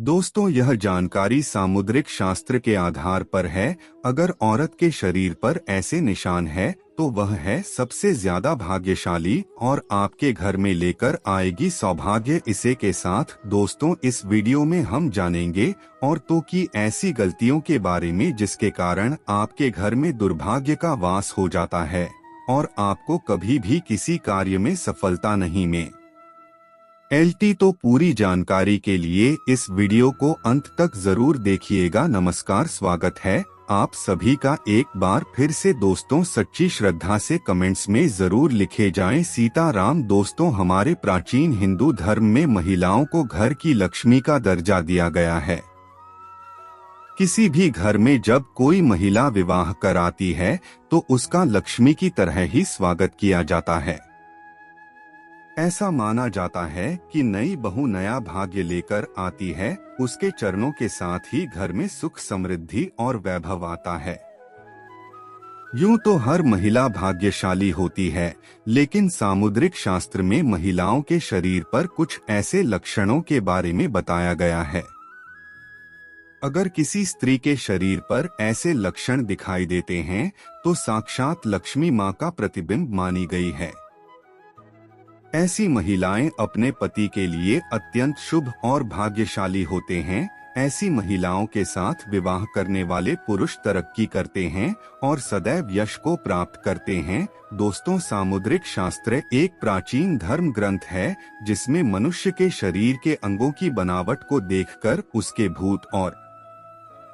दोस्तों, यह जानकारी सामुद्रिक शास्त्र के आधार पर है। अगर औरत के शरीर पर ऐसे निशान है तो वह है सबसे ज्यादा भाग्यशाली और आपके घर में लेकर आएगी सौभाग्य। इसी के साथ दोस्तों, इस वीडियो में हम जानेंगे औरतों की ऐसी गलतियों के बारे में जिसके कारण आपके घर में दुर्भाग्य का वास हो जाता है और आपको कभी भी किसी कार्य में सफलता नहीं मिलती। तो पूरी जानकारी के लिए इस वीडियो को अंत तक जरूर देखिएगा। नमस्कार, स्वागत है आप सभी का एक बार फिर से। दोस्तों, सच्ची श्रद्धा से कमेंट्स में जरूर लिखे जाएं सीताराम। दोस्तों, हमारे प्राचीन हिंदू धर्म में महिलाओं को घर की लक्ष्मी का दर्जा दिया गया है। किसी भी घर में जब कोई महिला विवाह कराती है तो उसका लक्ष्मी की तरह ही स्वागत किया जाता है। ऐसा माना जाता है कि नई बहू नया भाग्य लेकर आती है, उसके चरणों के साथ ही घर में सुख समृद्धि और वैभव आता है। यूं तो हर महिला भाग्यशाली होती है, लेकिन सामुद्रिक शास्त्र में महिलाओं के शरीर पर कुछ ऐसे लक्षणों के बारे में बताया गया है। अगर किसी स्त्री के शरीर पर ऐसे लक्षण दिखाई देते हैं तो साक्षात लक्ष्मी मां का प्रतिबिंब मानी गई है। ऐसी महिलाएं अपने पति के लिए अत्यंत शुभ और भाग्यशाली होते हैं। ऐसी महिलाओं के साथ विवाह करने वाले पुरुष तरक्की करते हैं और सदैव यश को प्राप्त करते हैं। दोस्तों, सामुद्रिक शास्त्र एक प्राचीन धर्म ग्रंथ है जिसमें मनुष्य के शरीर के अंगों की बनावट को देखकर उसके भूत और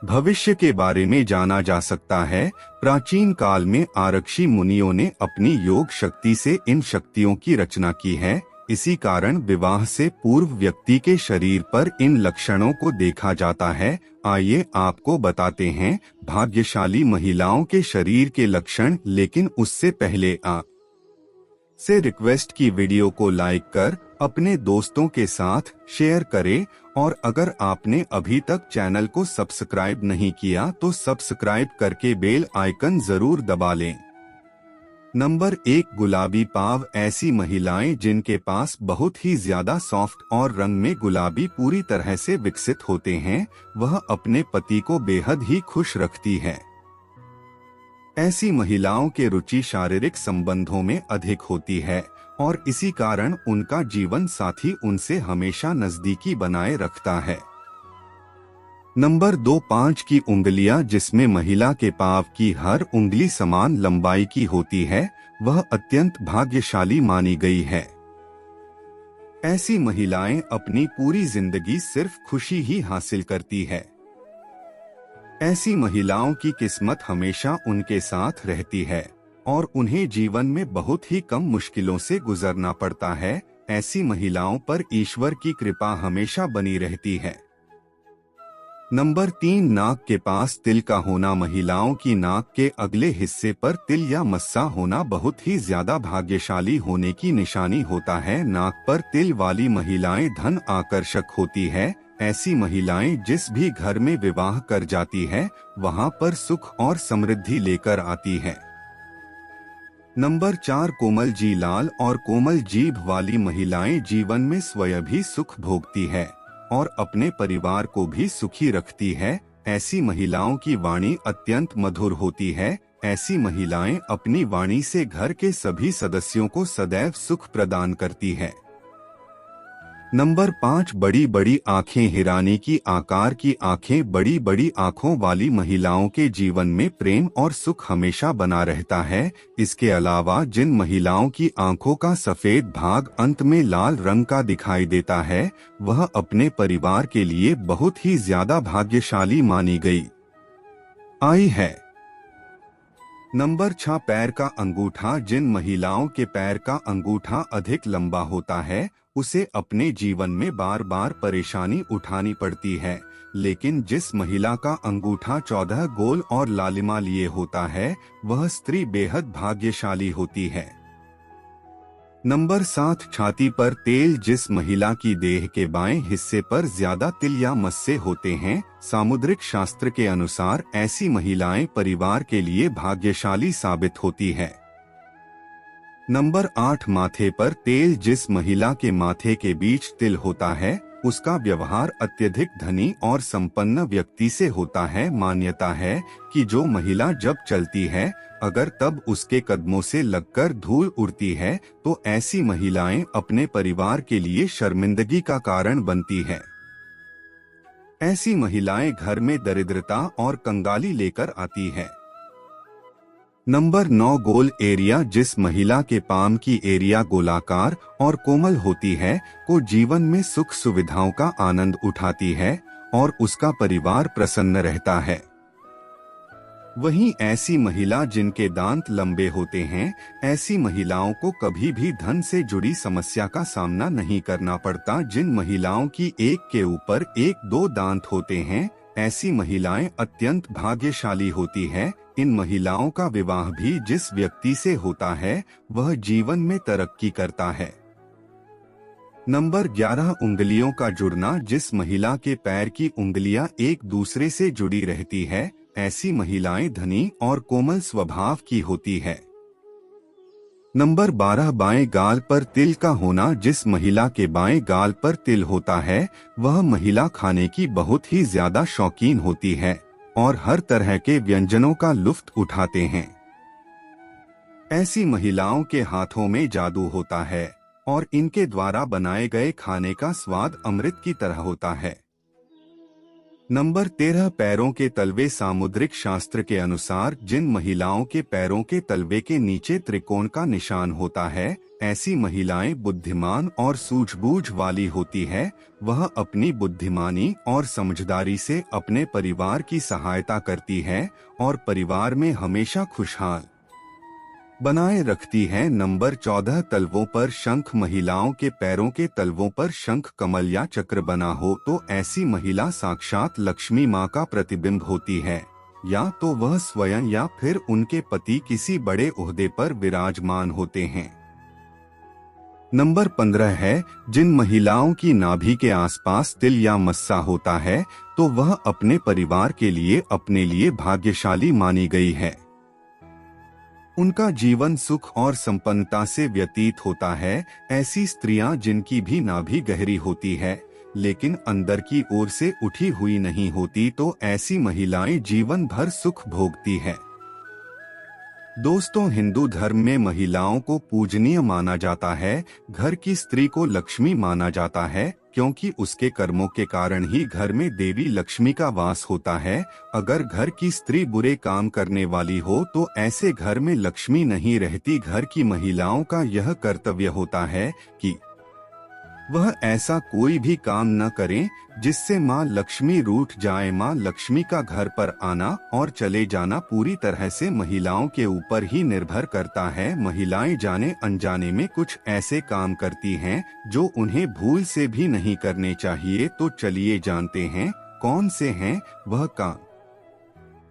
भविष्य के बारे में जाना जा सकता है। प्राचीन काल में आरक्षी मुनियों ने अपनी योग शक्ति से इन शक्तियों की रचना की है। इसी कारण विवाह से पूर्व व्यक्ति के शरीर पर इन लक्षणों को देखा जाता है। आइए आपको बताते हैं भाग्यशाली महिलाओं के शरीर के लक्षण। लेकिन उससे पहले आप से रिक्वेस्ट की वीडियो को लाइक कर अपने दोस्तों के साथ शेयर करें और अगर आपने अभी तक चैनल को सब्सक्राइब नहीं किया तो सब्सक्राइब करके बेल आइकन जरूर दबा लें। नंबर 1, गुलाबी पांव। ऐसी महिलाएं जिनके पास बहुत ही ज्यादा सॉफ्ट और रंग में गुलाबी पूरी तरह से विकसित होते हैं, वह अपने पति को बेहद ही खुश रखती है। ऐसी महिलाओं के रुचि शारीरिक संबंधों में अधिक होती है और इसी कारण उनका जीवन साथी उनसे हमेशा नजदीकी बनाए रखता है। नंबर 2, 5 की उंगलियां। जिसमें महिला के पांव की हर उंगली समान लंबाई की होती है, वह अत्यंत भाग्यशाली मानी गई है। ऐसी महिलाएं अपनी पूरी जिंदगी सिर्फ खुशी ही हासिल करती है। ऐसी महिलाओं की किस्मत हमेशा उनके साथ रहती है और उन्हें जीवन में बहुत ही कम मुश्किलों से गुजरना पड़ता है। ऐसी महिलाओं पर ईश्वर की कृपा हमेशा बनी रहती है। नंबर 3, नाक के पास तिल का होना। महिलाओं की नाक के अगले हिस्से पर तिल या मस्सा होना बहुत ही ज्यादा भाग्यशाली होने की निशानी होता है। नाक पर तिल वाली महिलाएं धन आकर्षक होती है। ऐसी महिलाएं जिस भी घर में विवाह कर जाती है वहां पर सुख और समृद्धि लेकर आती है। नंबर 4, कोमल जी। लाल और कोमल जीभ वाली महिलाएं जीवन में स्वयं भी सुख भोगती है और अपने परिवार को भी सुखी रखती है। ऐसी महिलाओं की वाणी अत्यंत मधुर होती है। ऐसी महिलाएं अपनी वाणी से घर के सभी सदस्यों को सदैव सुख प्रदान करती है। नंबर 5, बड़ी बड़ी आंखें। हिरानी की आकार की आंखें। बड़ी बड़ी आंखों वाली महिलाओं के जीवन में प्रेम और सुख हमेशा बना रहता है। इसके अलावा जिन महिलाओं की आंखों का सफेद भाग अंत में लाल रंग का दिखाई देता है, वह अपने परिवार के लिए बहुत ही ज्यादा भाग्यशाली मानी गई आई है। नंबर 6, पैर का अंगूठा। जिन महिलाओं के पैर का अंगूठा अधिक लंबा होता है उसे अपने जीवन में बार बार परेशानी उठानी पड़ती है, लेकिन जिस महिला का अंगूठा 14 गोल और लालिमा लिए होता है वह स्त्री बेहद भाग्यशाली होती है। नंबर 7, छाती पर तेल। जिस महिला की देह के बाएं हिस्से पर ज्यादा तिल या मस्से होते हैं, सामुद्रिक शास्त्र के अनुसार ऐसी महिलाएं परिवार के लिए भाग्यशाली साबित होती है। नंबर 8, माथे पर तेल। जिस महिला के माथे के बीच तिल होता है उसका व्यवहार अत्यधिक धनी और संपन्न व्यक्ति से होता है। मान्यता है कि जो महिला जब चलती है, अगर तब उसके कदमों से लगकर धूल उड़ती है, तो ऐसी महिलाएं अपने परिवार के लिए शर्मिंदगी का कारण बनती है। ऐसी महिलाएं घर में दरिद्रता और कंगाली लेकर आती है। नंबर 9, गोल एरिया। जिस महिला के पाम की एरिया गोलाकार और कोमल होती है, वो जीवन में सुख सुविधाओं का आनंद उठाती है और उसका परिवार प्रसन्न रहता है। वहीं ऐसी महिला जिनके दांत लंबे होते हैं, ऐसी महिलाओं को कभी भी धन से जुड़ी समस्या का सामना नहीं करना पड़ता। जिन महिलाओं की एक के ऊपर एक दो दांत होते हैं, ऐसी महिलाएं अत्यंत भाग्यशाली होती है। इन महिलाओं का विवाह भी जिस व्यक्ति से होता है, वह जीवन में तरक्की करता है। नंबर 11, उंगलियों का जुड़ना। जिस महिला के पैर की उंगलियां एक दूसरे से जुड़ी रहती है, ऐसी महिलाएं धनी और कोमल स्वभाव की होती है। नंबर 12, बाएं गाल पर तिल का होना। जिस महिला के बाएं गाल पर तिल होता है, वह महिला खाने की बहुत ही ज्यादा शौकीन होती है और हर तरह के व्यंजनों का लुत्फ उठाते हैं। ऐसी महिलाओं के हाथों में जादू होता है और इनके द्वारा बनाए गए खाने का स्वाद अमृत की तरह होता है। नंबर 13, पैरों के तलवे। सामुद्रिक शास्त्र के अनुसार जिन महिलाओं के पैरों के तलवे के नीचे त्रिकोण का निशान होता है, ऐसी महिलाएं बुद्धिमान और सूझबूझ वाली होती है। वह अपनी बुद्धिमानी और समझदारी से अपने परिवार की सहायता करती है और परिवार में हमेशा खुशहाल बनाए रखती है। नंबर 14, तलवों पर शंख। महिलाओं के पैरों के तलवों पर शंख, कमल या चक्र बना हो तो ऐसी महिला साक्षात लक्ष्मी माँ का प्रतिबिंब होती है, या तो वह स्वयं या फिर उनके पति किसी बड़े ओहदे पर विराजमान होते हैं। नंबर 15 है, जिन महिलाओं की नाभि के आसपास तिल या मस्सा होता है, तो वह अपने परिवार के लिए अपने लिए भाग्यशाली मानी गई है। उनका जीवन सुख और संपन्नता से व्यतीत होता है। ऐसी स्त्रियां जिनकी भी नाभि गहरी होती है लेकिन अंदर की ओर से उठी हुई नहीं होती, तो ऐसी महिलाएं जीवन भर सुख भोगती है। दोस्तों, हिंदू धर्म में महिलाओं को पूजनीय माना जाता है। घर की स्त्री को लक्ष्मी माना जाता है क्योंकि उसके कर्मों के कारण ही घर में देवी लक्ष्मी का वास होता है। अगर घर की स्त्री बुरे काम करने वाली हो तो ऐसे घर में लक्ष्मी नहीं रहती। घर की महिलाओं का यह कर्तव्य होता है कि वह ऐसा कोई भी काम न करें जिससे माँ लक्ष्मी रूठ जाए। माँ लक्ष्मी का घर पर आना और चले जाना पूरी तरह से महिलाओं के ऊपर ही निर्भर करता है। महिलाएं जाने अनजाने में कुछ ऐसे काम करती हैं जो उन्हें भूल से भी नहीं करने चाहिए। तो चलिए जानते हैं कौन से हैं वह काम।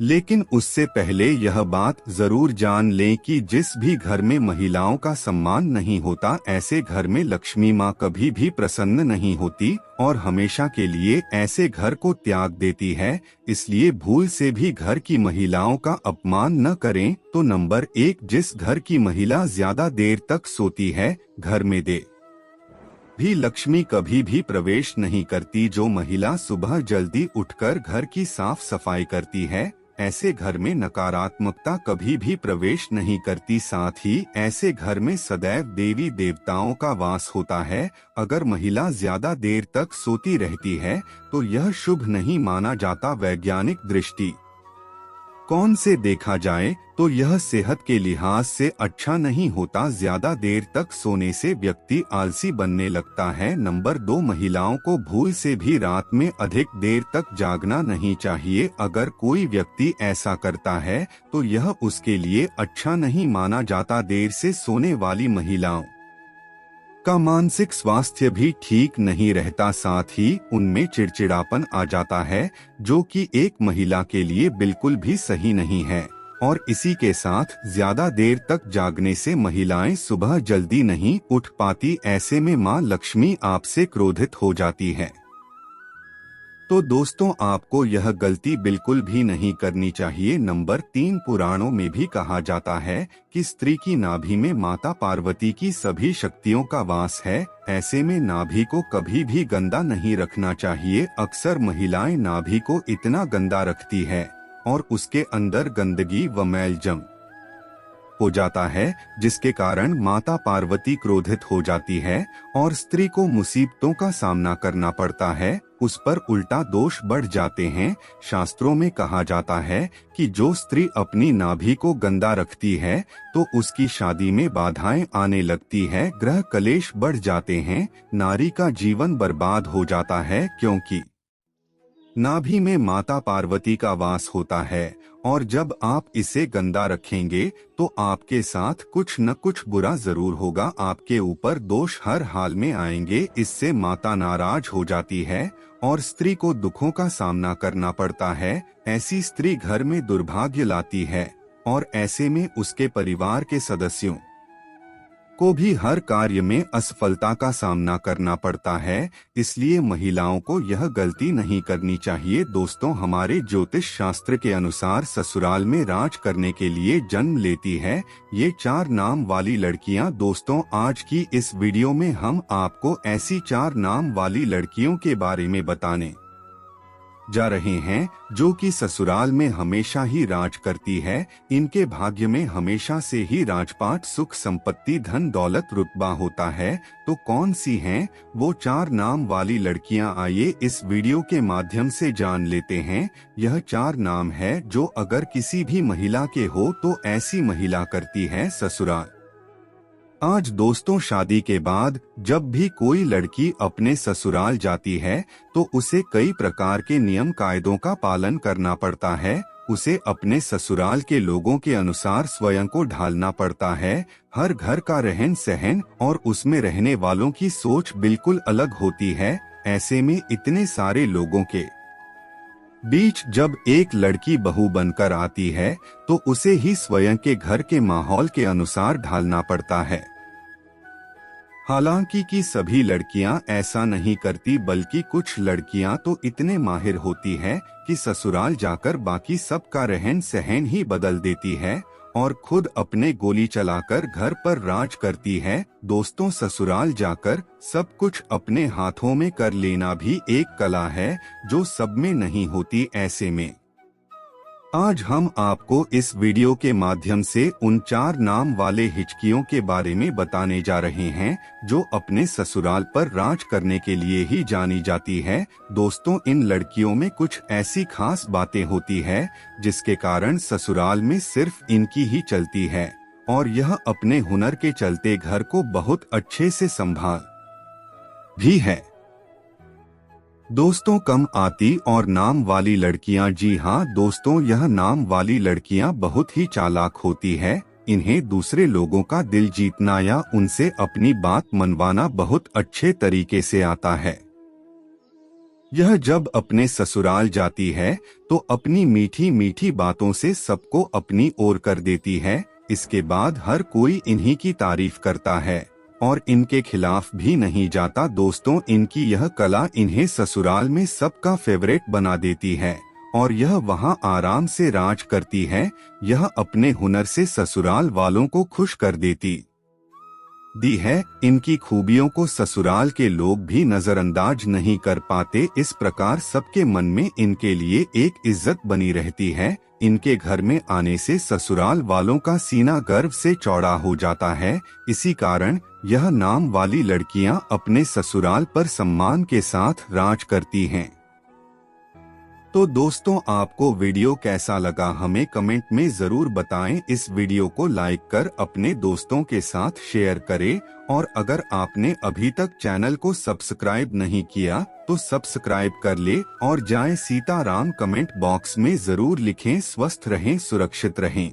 लेकिन उससे पहले यह बात जरूर जान लें कि जिस भी घर में महिलाओं का सम्मान नहीं होता, ऐसे घर में लक्ष्मी माँ कभी भी प्रसन्न नहीं होती और हमेशा के लिए ऐसे घर को त्याग देती है। इसलिए भूल से भी घर की महिलाओं का अपमान न करें। तो नंबर 1, जिस घर की महिला ज्यादा देर तक सोती है, घर में भी लक्ष्मी कभी भी प्रवेश नहीं करती। जो महिला सुबह जल्दी उठकर घर की साफ सफाई करती है, ऐसे घर में नकारात्मकता कभी भी प्रवेश नहीं करती। साथ ही ऐसे घर में सदैव देवी देवताओं का वास होता है। अगर महिला ज्यादा देर तक सोती रहती है तो यह शुभ नहीं माना जाता। वैज्ञानिक दृष्टि कौन से देखा जाए तो यह सेहत के लिहाज से अच्छा नहीं होता। ज्यादा देर तक सोने से व्यक्ति आलसी बनने लगता है। नंबर 2, महिलाओं को भूल से भी रात में अधिक देर तक जागना नहीं चाहिए। अगर कोई व्यक्ति ऐसा करता है तो यह उसके लिए अच्छा नहीं माना जाता। देर से सोने वाली महिलाओं का मानसिक स्वास्थ्य भी ठीक नहीं रहता, साथ ही उनमें चिड़चिड़ापन आ जाता है जो कि एक महिला के लिए बिल्कुल भी सही नहीं है। और इसी के साथ ज्यादा देर तक जागने से महिलाएं सुबह जल्दी नहीं उठ पाती। ऐसे में मां लक्ष्मी आपसे क्रोधित हो जाती है। तो दोस्तों आपको यह गलती बिल्कुल भी नहीं करनी चाहिए। नंबर 3, पुराणों में भी कहा जाता है कि स्त्री की नाभि में माता पार्वती की सभी शक्तियों का वास है। ऐसे में नाभि को कभी भी गंदा नहीं रखना चाहिए। अक्सर महिलाएं नाभि को इतना गंदा रखती है और उसके अंदर गंदगी व मैल जम हो जाता है, जिसके कारण माता पार्वती क्रोधित हो जाती है और स्त्री को मुसीबतों का सामना करना पड़ता है। उस पर उल्टा दोष बढ़ जाते हैं। शास्त्रों में कहा जाता है कि जो स्त्री अपनी नाभि को गंदा रखती है तो उसकी शादी में बाधाएं आने लगती है, ग्रह कलेश बढ़ जाते हैं, नारी का जीवन बर्बाद हो जाता है, क्योंकि नाभि में माता पार्वती का वास होता है। और जब आप इसे गंदा रखेंगे तो आपके साथ कुछ न कुछ बुरा जरूर होगा, आपके ऊपर दोष हर हाल में आएंगे। इससे माता नाराज हो जाती है और स्त्री को दुखों का सामना करना पड़ता है। ऐसी स्त्री घर में दुर्भाग्य लाती है और ऐसे में उसके परिवार के सदस्यों को भी हर कार्य में असफलता का सामना करना पड़ता है। इसलिए महिलाओं को यह गलती नहीं करनी चाहिए। दोस्तों, हमारे ज्योतिष शास्त्र के अनुसार ससुराल में राज करने के लिए जन्म लेती है ये 4 नाम वाली लड़कियां। दोस्तों, आज की इस वीडियो में हम आपको ऐसी 4 नाम वाली लड़कियों के बारे में बताने जा रहे हैं जो कि ससुराल में हमेशा ही राज करती है। इनके भाग्य में हमेशा से ही राजपाट, सुख, संपत्ति, धन दौलत, रुतबा होता है। तो कौन सी हैं वो 4 नाम वाली लड़कियां, आइए इस वीडियो के माध्यम से जान लेते हैं। यह 4 नाम है जो अगर किसी भी महिला के हो तो ऐसी महिला करती है ससुराल। आज दोस्तों, शादी के बाद जब भी कोई लड़की अपने ससुराल जाती है तो उसे कई प्रकार के नियम कायदों का पालन करना पड़ता है। उसे अपने ससुराल के लोगों के अनुसार स्वयं को ढालना पड़ता है। हर घर का रहन सहन और उसमें रहने वालों की सोच बिल्कुल अलग होती है। ऐसे में इतने सारे लोगों के बीच जब एक लड़की बहू बनकर आती है तो उसे ही स्वयं के घर के माहौल के अनुसार ढालना पड़ता है। हालांकि कि सभी लड़कियां ऐसा नहीं करती, बल्कि कुछ लड़कियां तो इतने माहिर होती है कि ससुराल जाकर बाकी सबका रहन सहन ही बदल देती है और खुद अपने गोली चलाकर घर पर राज करती है। दोस्तों, ससुराल जाकर सब कुछ अपने हाथों में कर लेना भी एक कला है जो सब में नहीं होती। ऐसे में आज हम आपको इस वीडियो के माध्यम से उन 4 नाम वाले हिचकियों के बारे में बताने जा रहे हैं जो अपने ससुराल पर राज करने के लिए ही जानी जाती है। दोस्तों, इन लड़कियों में कुछ ऐसी खास बातें होती है जिसके कारण ससुराल में सिर्फ इनकी ही चलती है और यह अपने हुनर के चलते घर को बहुत अच्छे से संभाल भी है। दोस्तों, कम आती और नाम वाली लड़कियां, जी हाँ दोस्तों, यह नाम वाली लड़कियां बहुत ही चालाक होती है। इन्हें दूसरे लोगों का दिल जीतना या उनसे अपनी बात मनवाना बहुत अच्छे तरीके से आता है। यह जब अपने ससुराल जाती है तो अपनी मीठी मीठी बातों से सबको अपनी ओर कर देती है। इसके बाद हर कोई इन्हीं की तारीफ करता है और इनके खिलाफ भी नहीं जाता। दोस्तों, इनकी यह कला इन्हें ससुराल में सबका फेवरेट बना देती है और यह वहां आराम से राज करती है। यह अपने हुनर से ससुराल वालों को खुश कर देती है। इनकी खूबियों को ससुराल के लोग भी नजरअंदाज नहीं कर पाते। इस प्रकार सबके मन में इनके लिए एक इज्जत बनी रहती है। इनके घर में आने से ससुराल वालों का सीना गर्व से चौड़ा हो जाता है। इसी कारण यह नाम वाली लड़कियां अपने ससुराल पर सम्मान के साथ राज करती हैं। तो दोस्तों, आपको वीडियो कैसा लगा हमें कमेंट में जरूर बताएं। इस वीडियो को लाइक कर अपने दोस्तों के साथ शेयर करें और अगर आपने अभी तक चैनल को सब्सक्राइब नहीं किया तो सब्सक्राइब कर ले और जाएं सीताराम कमेंट बॉक्स में जरूर लिखें। स्वस्थ रहें, सुरक्षित रहें।